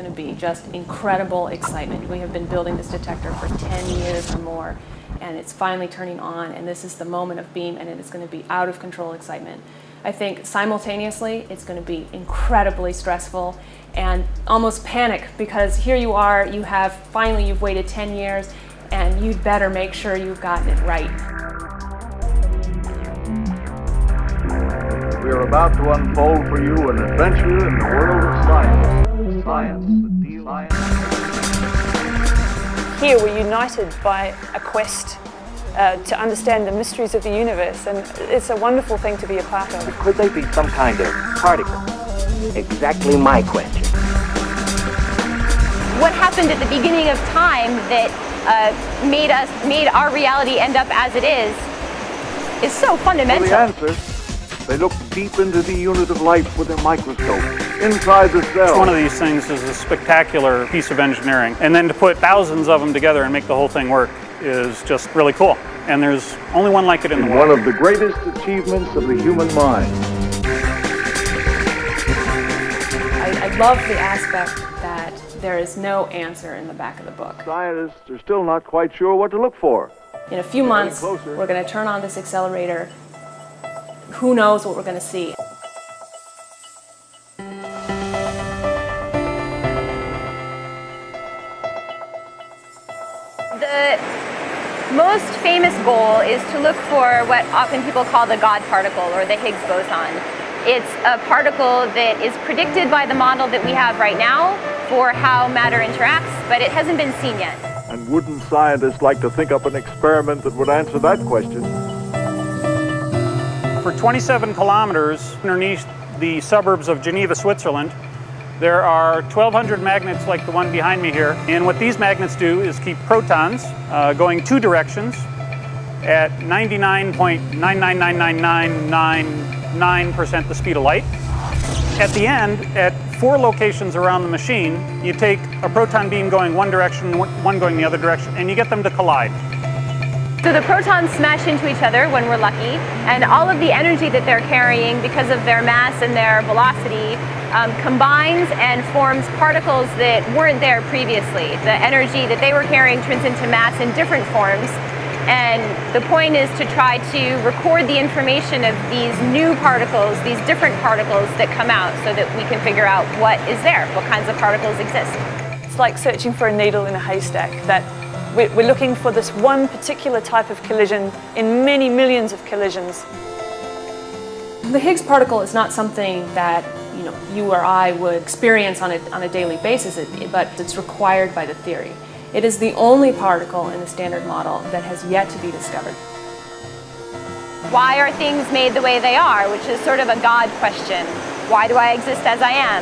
going to be just incredible excitement. We have been building this detector for 10 years or more, and it's finally turning on, and this is the moment of beam, and it is going to be out of control excitement. I think simultaneously it's going to be incredibly stressful and almost panic, because here you are, finally you've waited 10 years, and you'd better make sure you've gotten it right. We are about to unfold for you an adventure in the world of science. Science. Here we're united by a quest to understand the mysteries of the universe, and it's a wonderful thing to be a part of. Could they be some kind of particle? Exactly my question. What happened at the beginning of time that made our reality end up as it is so fundamental. For the answer, they look deep into the unit of life with a microscope, inside the cell. Each one of these things is a spectacular piece of engineering, and then to put thousands of them together and make the whole thing work is just really cool. And there's only one like it in the world. One of the greatest achievements of the human mind. I love the aspect that there is no answer in the back of the book. Scientists are still not quite sure what to look for. In a few months, we're going to turn on this accelerator. Who knows what we're going to see? The most famous goal is to look for what often people call the God particle, or the Higgs boson. It's a particle that is predicted by the model that we have right now for how matter interacts, but it hasn't been seen yet. And wouldn't scientists like to think up an experiment that would answer that question? For 27 kilometers underneath the suburbs of Geneva, Switzerland, there are 1,200 magnets like the one behind me here. And what these magnets do is keep protons going two directions at 99.9999999% the speed of light. At the end, at 4 locations around the machine, you take a proton beam going one direction, one going the other direction, and you get them to collide. So the protons smash into each other when we're lucky, and all of the energy that they're carrying because of their mass and their velocity combines and forms particles that weren't there previously. The energy that they were carrying turns into mass in different forms, and the point is to try to record the information of these new particles, these different particles that come out, so that we can figure out what is there, what kinds of particles exist. It's like searching for a needle in a haystack, that we're looking for this one particular type of collision in many millions of collisions. The Higgs particle is not something that you or I would experience on a daily basis, but it's required by the theory. It is the only particle in the Standard Model that has yet to be discovered. Why are things made the way they are, which is sort of a God question. Why do I exist as I am?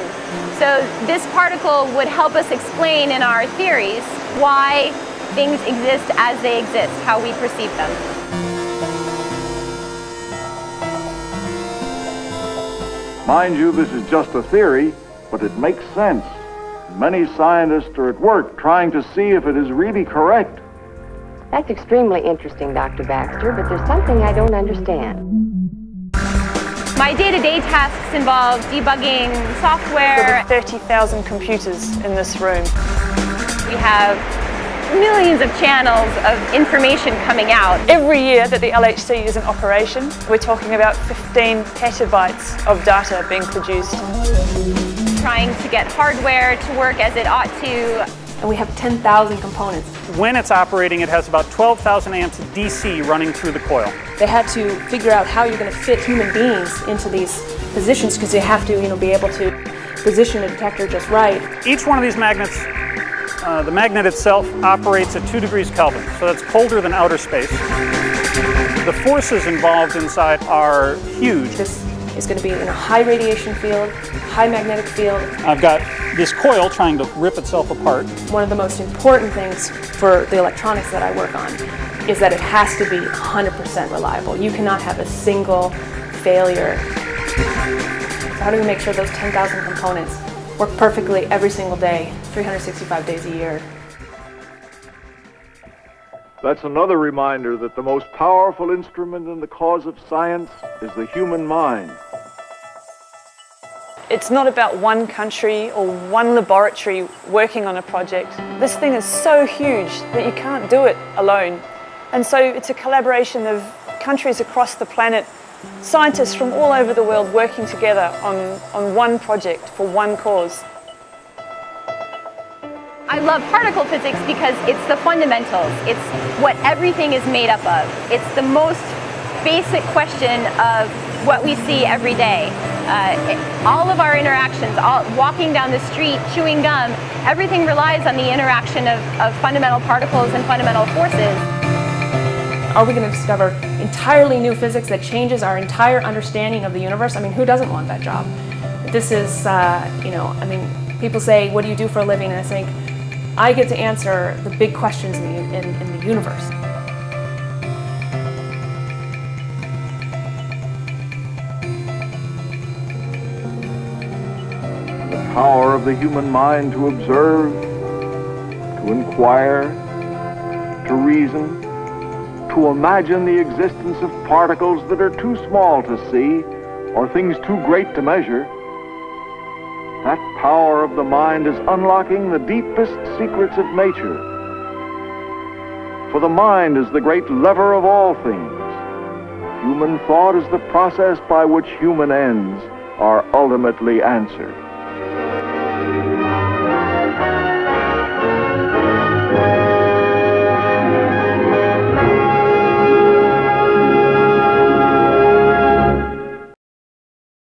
So this particle would help us explain in our theories why things exist as they exist, how we perceive them. Mind you, this is just a theory, but it makes sense. Many scientists are at work trying to see if it is really correct. That's extremely interesting, Dr. Baxter, but there's something I don't understand. My day-to-day tasks involve debugging software. There are 30,000 computers in this room. We have millions of channels of information coming out. Every year that the LHC is in operation, we're talking about 15 petabytes of data being produced. Trying to get hardware to work as it ought to. And we have 10,000 components. When it's operating, it has about 12,000 amps of DC running through the coil. They had to figure out how you're going to fit human beings into these positions, because they have to be able to position a detector just right. Each one of these magnets, the magnet itself operates at 2 degrees Kelvin, so that's colder than outer space. The forces involved inside are huge. This is going to be in a high radiation field, high magnetic field. I've got this coil trying to rip itself apart. One of the most important things for the electronics that I work on is that it has to be 100% reliable. You cannot have a single failure. So how do we make sure those 10,000 components work perfectly every single day, 365 days a year? That's another reminder that the most powerful instrument in the cause of science is the human mind. It's not about one country or one laboratory working on a project. This thing is so huge that you can't do it alone. And so it's a collaboration of countries across the planet, scientists from all over the world working together on one project for one cause. I love particle physics because it's the fundamentals. It's what everything is made up of. It's the most basic question of what we see every day. All of our interactions, walking down the street, chewing gum, everything relies on the interaction of fundamental particles and fundamental forces. Are we going to discover entirely new physics that changes our entire understanding of the universe? I mean, who doesn't want that job? This is, you know, I mean, people say, what do you do for a living? And I think, I get to answer the big questions in the universe. The power of the human mind to observe, to inquire, to reason, to imagine the existence of particles that are too small to see or things too great to measure. That power of the mind is unlocking the deepest secrets of nature. For the mind is the great lever of all things. Human thought is the process by which human ends are ultimately answered.